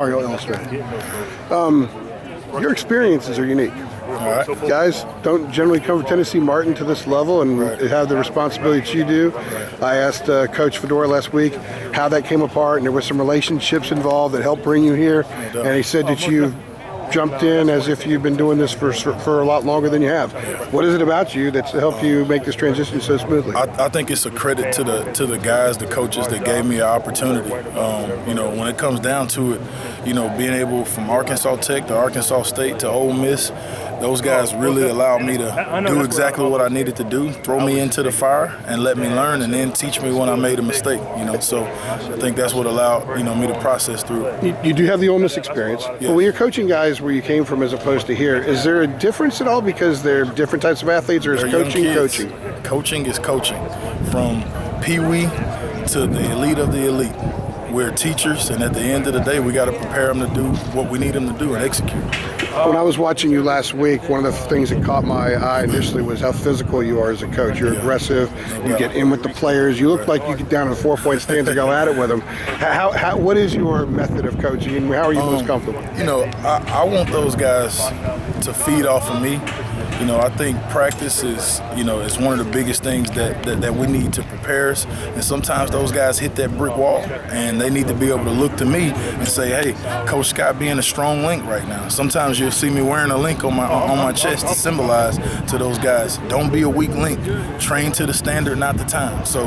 Mario Illustrated. Your experiences are unique. Right. Guys don't generally come from Tennessee Martin to this level and have the responsibility that you do. I asked Coach Fedora last week how that came apart, and there was some relationships involved that helped bring you here. And he said that you jumped in as if you've been doing this for a lot longer than you have. What is it about you that's helped you make this transition so smoothly? I think it's a credit to the guys, the coaches that gave me an opportunity. When it comes down to it, being able from Arkansas Tech to Arkansas State to Ole Miss, those guys really allowed me to do exactly what I needed to do, throw me into the fire and let me learn, and then teach me when I made a mistake. So I think that's what allowed me to process through it. You do have the Ole Miss experience, but when you're coaching guys where you came from as opposed to here, is there a difference at all because they're different types of athletes, or is coaching coaching? Coaching is coaching, from pee-wee to the elite of the elite. We're teachers, and at the end of the day, we got to prepare them to do what we need them to do and execute. When I was watching you last week, one of the things that caught my eye initially was how physical you are as a coach. You're aggressive. You get in with the players. You look like you get down in a 4-point stance and go at it with them. What is your method of coaching, and how are you most comfortable? I want those guys to feed off of me. I think practice is one of the biggest things that we need to prepare us. And sometimes those guys hit that brick wall, and they need to be able to look to me and say, hey, Coach Scott being a strong link right now. Sometimes you'll see me wearing a link on my chest to symbolize to those guys, don't be a weak link. Train to the standard, not the time. So,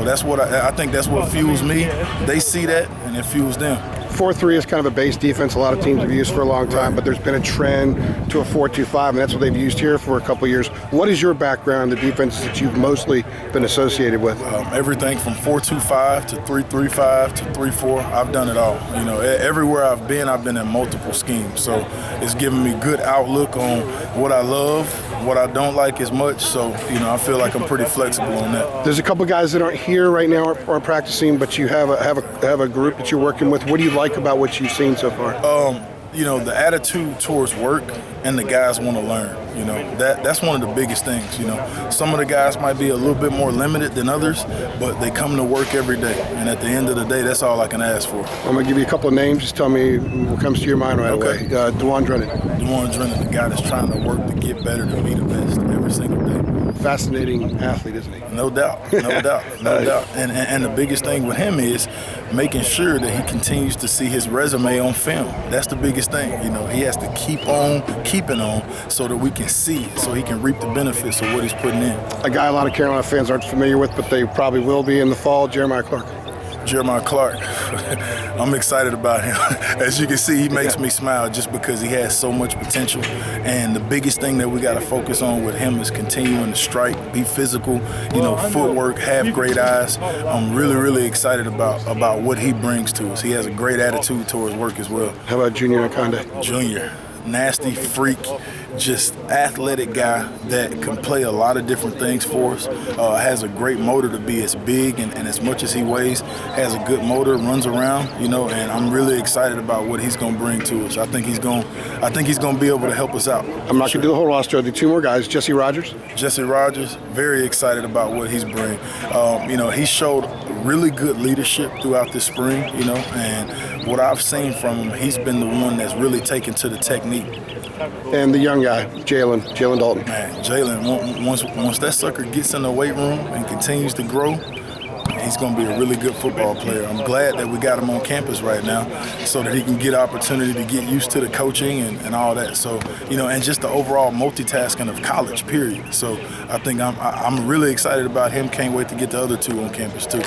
that's what I think that's what fuels me. They see that, and it fuels them. 4-3 is kind of a base defense a lot of teams have used for a long time, but there's been a trend to a 4-2-5, and that's what they've used here for a couple of years. What is your background, the defenses that you've mostly been associated with? Everything from 4-2-5 to 3-3-5 to 3-4. I've done it all. Everywhere I've been in multiple schemes. So it's given me good outlook on what I love, what I don't like as much. So, I feel like I'm pretty flexible on that. There's a couple guys that aren't here right now or practicing, but you have a group that you're working with. What do you like about what you've seen so far? The attitude towards work, and the guys want to learn. That's one of the biggest things. Some of the guys might be a little bit more limited than others, but they come to work every day. And at the end of the day, that's all I can ask for. I'm going to give you a couple of names. Just tell me what comes to your mind right away. DeJuan Drennan. DeJuan Drennan, the guy that's trying to work to get better, to be the best every single day. Fascinating athlete, isn't he? No doubt. And the biggest thing with him is making sure that he continues to see his resume on film. That's the biggest thing. He has to keep on keeping on so that we can see it, so he can reap the benefits of what he's putting in. A guy a lot of Carolina fans aren't familiar with, but they probably will be in the fall, Jeremiah Clark. Jeremiah Clark, I'm excited about him. As you can see, he makes me smile just because he has so much potential. And the biggest thing that we got to focus on with him is continuing to strike, be physical, footwork, have great eyes. I'm really, really excited about what he brings to us. He has a great attitude towards work as well. How about Junior Nakande? Junior, nasty freak, just athletic guy that can play a lot of different things for us. Has a great motor to be as big and as much as he weighs. Has a good motor, runs around, and I'm really excited about what he's going to bring to us. I think he's going to be able to help us out. I'm not going to do the whole roster. I'll do two more guys. Jesse Rogers. Jesse Rogers, very excited about what he's bringing. He showed really good leadership throughout this spring, and what I've seen from him, he's been the one that's really taken to the technique. And the young guy, Jalen Dalton. Man, Jalen, once that sucker gets in the weight room and continues to grow, he's going to be a really good football player. I'm glad that we got him on campus right now so that he can get opportunity to get used to the coaching and all that. So, and just the overall multitasking of college, period. So I think I'm really excited about him. Can't wait to get the other two on campus, too.